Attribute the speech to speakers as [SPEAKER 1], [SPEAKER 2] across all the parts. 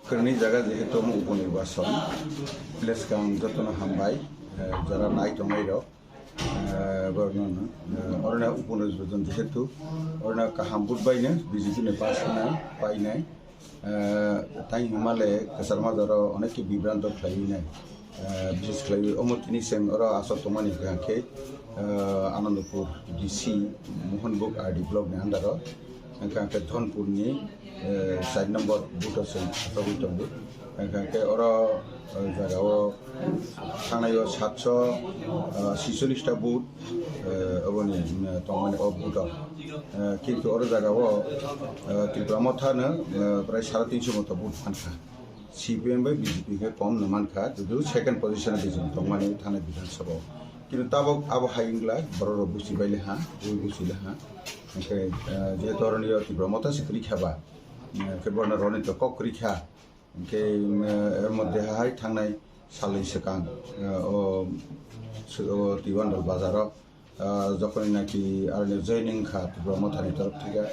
[SPEAKER 1] Kerni jaga jehetu उपनिर्वाचन प्लेसखौ जतन हामबाय যারা নাই दंनायरो बरननो अरना उपनिर्वाचन जेहेतु अरना काहामबुटबायनो बिजेपिनो पास होनाय पाइनाय ताई हिमालय कसरमादारो अनेक बिभ्रांत खालायनाय बिशेष खालाय अमतिनि सें अर आसर तमानि गांखे आनंदपुर डीसी मोहनबुक आरडी ब्लॉक ने अंडारो गांखे धनपुरनि 7 नम्बर बुटों प्रभुत्व गांखे और जगह थानायो 746 बुट अबनी तमानि अब बुट किन्तु और जगह त्रिपुरा मथानो प्राय 350 मत बुट फानखा सीपीएम बाय बीजेपी के कम नमानखा जुदु सेकेंड पोजिशन दिजन तमानि थाना विधानसभा किन्तु ताबो आबो हायिंग्ला बररो बुसिबायले हा बुसिले हा ओमफ्राय जेहेतु अरनियो त्रिपुरा मथा सिखरि खाबा केबरना रनित ककरि खा के मध्य हाय थांनाय सालै सिगां तिवानदल बाजाराव जखननाखि आरनियो जयनिं खा त्रिपुरा मथानि तरफ थिगा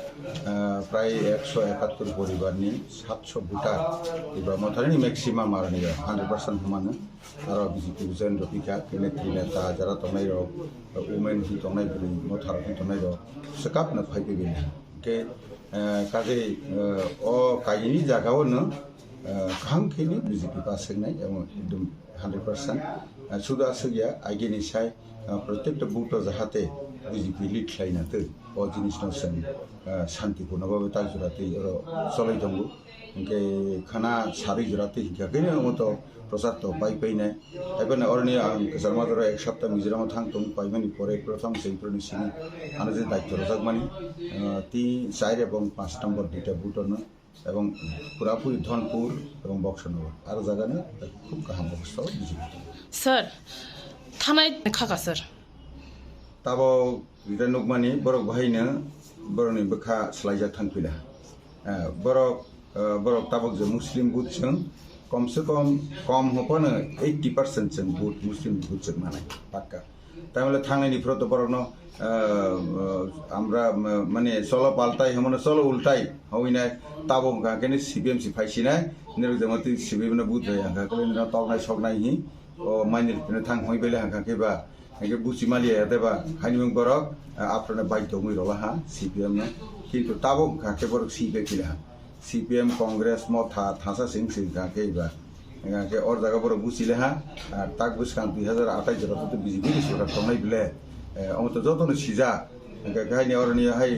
[SPEAKER 1] प्राय 171 परिवारनि 700 भोटार त्रिपुरा मथानि मैक्सिमाम आरनियो 100% हमानो आरो बीजेपी जन रफिका केनेट्रि नेता जरा तंनाय रो वुमेन ही तंनाय बि मथार ही तंनाय रो सकाप न फाइबे के काजे ओ कायिनि जागावनो खांखेनि बीजेपी पास होनाय एकदम 100% सुदा सगिया आइगेनि साय प्रत्येक बुट जाहाते बीजेपी लीड खालायनाथो ओ जिनिसनो जों शान्तिपूर्णभावे ताजुराते चलाय दंगो इनके खाना सारि जुराते हिकाखैनो मत प्रसाद तो पाइनाय एबेनो अरनि आं कसरमादारो एक सप्ताह मिजोराम थांतों पाइमानि परे प्रथम सेइफोरनि सिनि आनो जे दायित्व रजाकमानि 3 এবং 5 नम्बर दुटा बुटनो এবং पुरापुरी धनपुर এবং बक्सनगर आरो जागानो खूब गाहाम अबस्थायाव बीजेपी
[SPEAKER 2] सर थानाय खाका सर
[SPEAKER 1] ताबो बिदा नुकमानि बरक बाहायनो बरनि बखा स्लाइजा थांफिला बरक ताबक जो मुस्लिम बुथ जों कम से कम होपनो 80% जों बुथ मुस्लिम बुथ जों मानाय पाक्का तामले थांनायनि फ्रत बरकनो আমরা মানে চলো পাল্টাই হেমনে চলো উল্টাই হইনাই তাবো গাকেনে সিবিএম সি ফাইছিনাই নিরক জমাতি সিবিএম ন বুথ হয় গাকলে ন তলনাই সকনাই হি ও মাইনির পিনে থাং হইবেলে গাকেবা একে বুচি মালিয়া দেবা হাইনিমং বরক আপনারা বাইত মই রলা হা সিবিএম ন কিন্তু তাবো গাকে বরক সিবে কিলা সিপিএম কংগ্রেস মথা থাসা সিং সিং গাকেবা गाके और जगह पर बुझिले हा ताक बुझखां 2028 जरावथ' बीजेपी सरकार तंनाय बिले अमत जतन सिजा गाहायनि अरनि हाय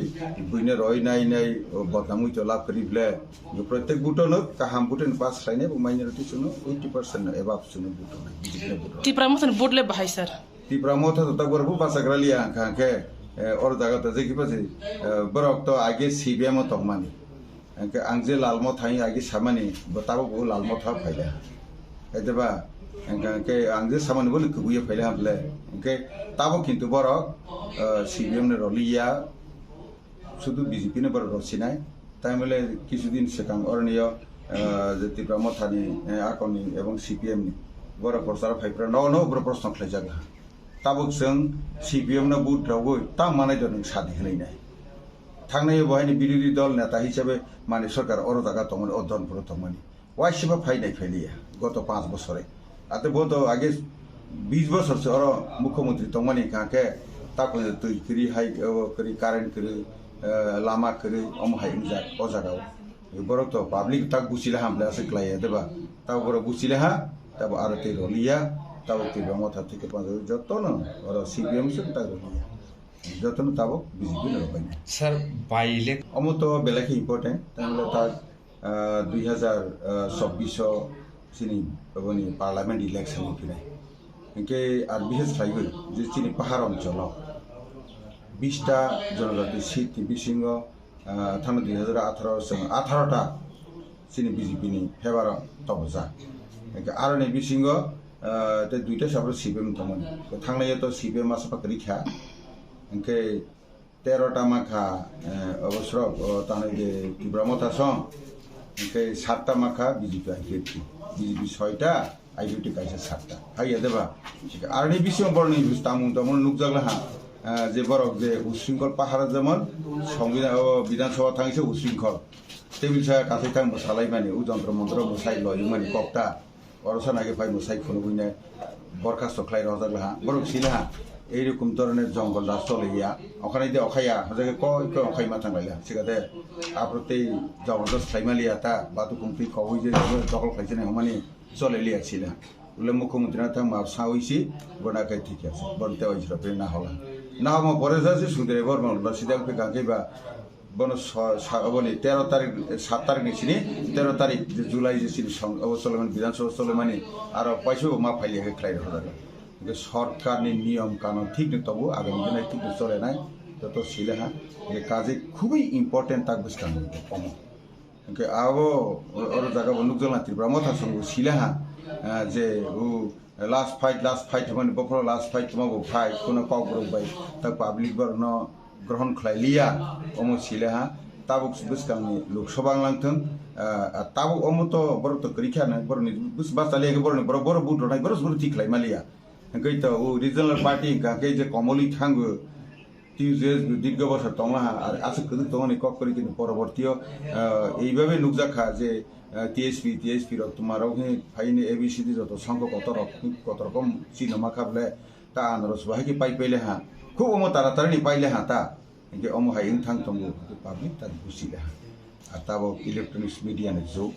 [SPEAKER 1] बुइने रयनाय नाय बदनामुइ तो लाभ करि बिले प्रत्येक बुटनो काहाम बुटन पास खायनाय माइनरिटी सुनो 80% एबाब सुनो बुटनो बीजेपी बुटनो
[SPEAKER 2] त्रिपुरा मथन बुटले बाहाय सर
[SPEAKER 1] त्रिपुरा मथा तो तक बरबो बासाग्रालिया गाके और जगह त जेखि बजे बरक तो आगे सीबीएम तंमानि आंजे लालमो थाई आगे सामानि बताबो बहु लालमो था फायला एदबा के आंजे सामानि बोले कुबुये फायला हमले के ताबो किन्तु बरक सीबीएम ने रलिया शुद्ध बीजेपी ने बरक रसिनाय ताइमले किछुदिन सिगां अरनियो जे त्रिपुरा मथानि आकनि एवं सीपीएम नि बरक प्रचार फाइफ्रा न बर प्रश्न खालायजागला ताबो जों सीपीएम न बुथ रावबो ता मानाय दं सादि होनाय थांनाय बहायनि बिरोधी दल नेता हिसाबै माने सरकार अर जागा तंमानि अधनपुर तंमानि वाइसिबा फाइनाय फैलिया गत 5 बছরে आते बहुत आगे 20 बছर से अर मुख्यमंत्री तंमानि काके ताको तुइ करि हाइ करि कारेन्ट करि लामा करि अम हाइं जा ओ जागाव बरक तो पब्लिक ताक बुसिले हामले आसे क्लाय देबा ताव बर बुसिले हा ताब आरते रलिया ताव के बमथा थिके पाजो जतन और सीपीएम से ता रलिया जतन ताब बीजेपी न रबाय
[SPEAKER 3] सर बाइले
[SPEAKER 1] अमत बेलाखि इम्पोर्टेन्ट तामले ता 2026 सिनि बनि पार्लियामेंट इलेक्शन फैनाय इनके आर बिहेस फाइगो जे सिनि पहाड़ अंचल 20 टा जनजाति सीट बिसिंग थाना 2018 जों 18 टा सिनि बीजेपी नि फेभार तबजा इनके आरने बिसिंग ते दुइटा साब्र सीबीएम तमन थांनाय तो सीबीएम आसपा करिखा इनके 13 टा माखा अवसर ताने जे त्रिपुरा मथा सं इनके 7 टा माखा बीजेपी आइडेंटिटी बीजेपी 6 टा आइडेंटिटी काइसे 7 टा हाय देबा आरनि बिसिम बरनि तामुं तमन नुकजागला हा जे बरक जे उशृंखल पाहाड़ जेमन संविधान विधानसभा थांसे उशृंखल টেবিল সায়া কাছে থাক মোসালাই মানে ও যন্ত্র মন্ত্র মোসাই লয় মানে কপটা অরসা নাগে ফাই মোসাই খুনো বুঝনে বরখাস্ত খাই রজাগলাহা বরং ছিলাহা এইরকম ধরনের জঙ্গল রাজ চলে গিয়া ওখানে দিয়ে অখাইয়া হজাকে কয় অখাই মাথান লাইলা সেখানে আপনার জবরদস্ত খাইমালিয়া তা বাতু কুমতি কই যে দখল খাইছে না মানে চলে লিয়া ছিল বলে মুখ্যমন্ত্রী না থাম সাউইছি বনাকাই ঠিক আছে বলতে হয়েছিল না হলা না হওয়া পরে যাচ্ছে সুদের বর্মন সিধা গাঁকে বা বন বলি 13 তারিখ 7 তারিখ নিছিনি 13 তারিখ যে জুলাই যে ছিল চলমান বিধানসভা চলমানি আর পয়সাও মা ফাইলিয়া খাই হজা সরকারের নিয়ম কানুন ঠিক নেই তবু আগামী দিনে ঠিক চলে নাই যত ছিল হ্যাঁ কাজে খুবই ইম্পর্টেন্ট থাকবে কানুন কম আবো ওর জায়গা লোকজন ত্রিপুরা মথা সঙ্গে ছিল হ্যাঁ যে ও লাস্ট ফাইট মানে বপর লাস্ট ফাইট তোমাকে ফাইট কোনো কগ্র বাই তা পাবলিক বর্ণ গ্রহণ খাইলিয়া অমো ছিল হ্যাঁ তাবুক বুঝকামনি লোকসভা লাংথন তাবুক অমো তো বড় তো করিখা না বড় বুঝ বাস চালিয়ে বড় বড় বড় বুট নাই বড় বড় ঠিক লাই মালিয়া তো ও রিজনাল পার্টি কাকে যে কমলি থাঙ্গু টিউজে দীর্ঘ বছর তমলাহা আর আছে কিন্তু তখন কক করি কিন্তু পরবর্তীয় এইভাবে নুকজাখা যে টিএসপি তোমার ফাইনে এবিসিডি যত সংখ্যক কত রকম সিনেমা খাবলে তা আনারস বাহাকে পাইলে হ্যাঁ খুব অমো তাড়াতাড়ি পাইলে হ্যাঁ তা অমো হাইং থাং তঙ্গু পাবলিক তার বুঝিলে হ্যাঁ আর তাবো ইলেকট্রনিক্স মিডিয়ানের যুগ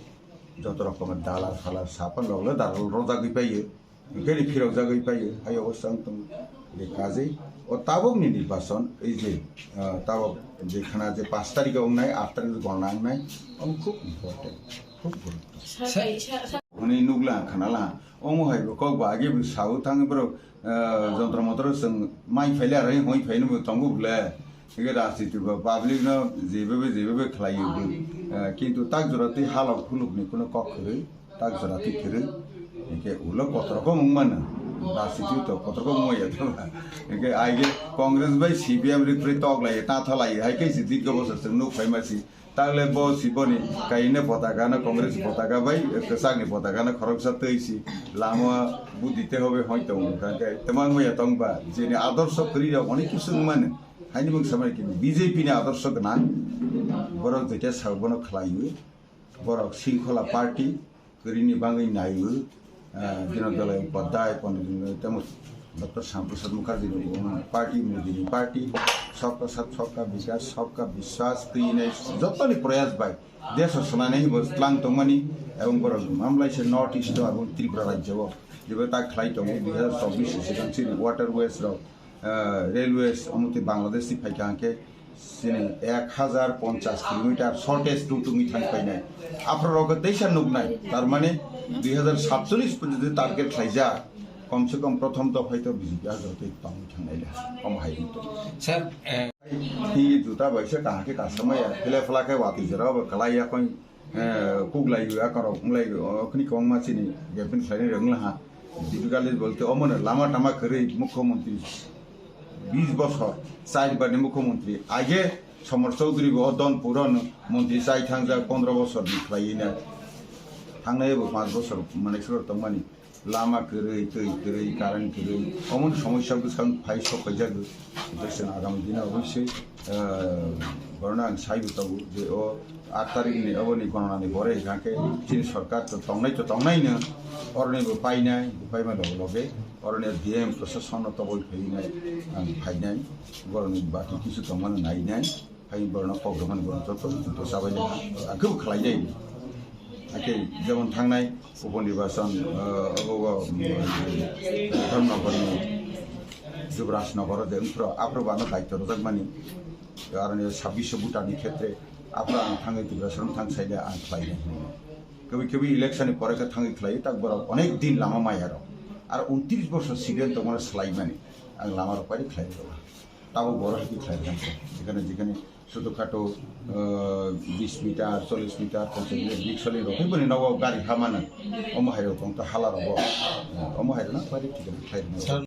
[SPEAKER 1] যত রকমের দালার ফালার সাপান লাগলে দালাল রোজাগি পাইয়ে এখানে ফিরক জায়গায় পাইয়ে হাই অবস্থা কাজে ও তাবক নি নির্বাচন এই যে তাবক যেখানে যে 5 তারিখে নাই 8 তারিখে গণনা নাই খুব ইম্পর্টেন্ট খুব গুরুত্ব মানে নুগলা খানালা অমো হাইব কক আগে সাউ থাঙে বড় যন্ত্র মন্ত্র মাই ফাইলে আর হই ফাইনো তঙ্গু বলে এগে রাজনীতি পাবলিক না যেভাবে খেলাইব কিন্তু তাক জোড়াতে হালক ফুলুকনি কোনো কক করে তাক জোড়াতে ফেরে একে ওগুলো কত রকম মানে রাজনীতি তো কত রকম মইয়া তো একে আগে কংগ্রেস বাই সিপিএম রিপ্রে তগলাই টাথলাই হাইকে দীর্ঘ বছর নুক ফাইমাসি তাহলে বসিবনি কাইনে পতাকা না কংগ্রেস পতাকা বাই সাগনি পতাকা না খরক সাথে হইছি লামা বুদ্ধিতে হবে হয়তো তেমন মইয়া তংবা যে আদর্শ করি অনেক কিছু মানে হাইনি বং সময় কিন্তু বিজেপি নে আদর্শ না বড় যেটা সাবন খেলাইও বড় শৃঙ্খলা পার্টি করিনি বাঙাই নাইও দীনদয়াল উপাধ্যায় পণ্ডিত তেমন doctor Shyamaprasad Mukherjee party মোদিনী party सबका साथ सबका विकास सबका विश्वास जतनी प्रयास बाय देश सोनानै क्लां तंगमानि एवं बर मामलाय से नॉर्थ ईस्ट और त्रिपुरा राज्य जेबो ता खलाय दं 2024 सिगांसि वाटारवेज रेलवेज अमुते बांग्लादेश फाइकांके सिने 1050 किलोमीटर शॉर्टेज रूट मी थांफायनाय आफ्रारग दैसा नुगनाय तार माने 2047 पर्यन्त टार्गेट खायजा कम से कम प्रथम दफाय तो बिजेपि आजते तंग थांनायला कम हाइदिं तो
[SPEAKER 3] सर
[SPEAKER 1] ही जुता बैसे कहाके कासमय फेले फलाके वाति जरा कलाया कोइ कुगलाई आकरो उंगलाई अखनि कम मासिनि गेपिन खाइने रंगला दीपिकाले बोलते अमन लामा टामा करे मुख्यमंत्री 20 बছর 4 बार मुख्यमंत्री आगे समर चौधरी धनपुर मंत्री चाइ थांजा 15 बছর निफ्रायना थांनायबो 5 बছর माने सुर तंमानि लामा करे तै करे कारेन्ट करे अमन समस्या बुझखां फाइ सफायजागो देशना आगामी दिन अवश्य बरना साइबताबो जे ओ 8 तारिखनि अबनि गणनानि बरे गाके चीन सरकार तो तंनायनो अरनेबो पाइनाय पाइमा लगे अरने डीएम प्रशासन तबल फैनाय आं फाइनाय गरनि बाकी किछु तंमान नायनाय फाइ बरना प्रग्राम बरन तो साबायना आखौ खलायनाय आके जेमन थांनाय उपनिर्वाचन धर्मनगरनि जुबराज नगर देंफ्र आप्रबानो दायित्व रजाकमानि आरो 26 भुटाननि क्षेत्रे आप्रा आं थाङै दुबरासन थां साइडे आं खालायनाय कभी इलेक्शननि परेखा थाङै खालायो ताक बर अनेक दिन लामा मायार आरो 29 বছর सिगां तमन सालायमानि आं लामा रपारि खालायो ताबो बर हाति खालायनांगौ जेखाने ছোটখাটো 20 মিটার 40 মিটার 50 মিটার বিক্সলি রকমনি নগাও গাড়ি হামানো অমহাইরো তো হালার অমহাইরো না পারি ঠিক আছে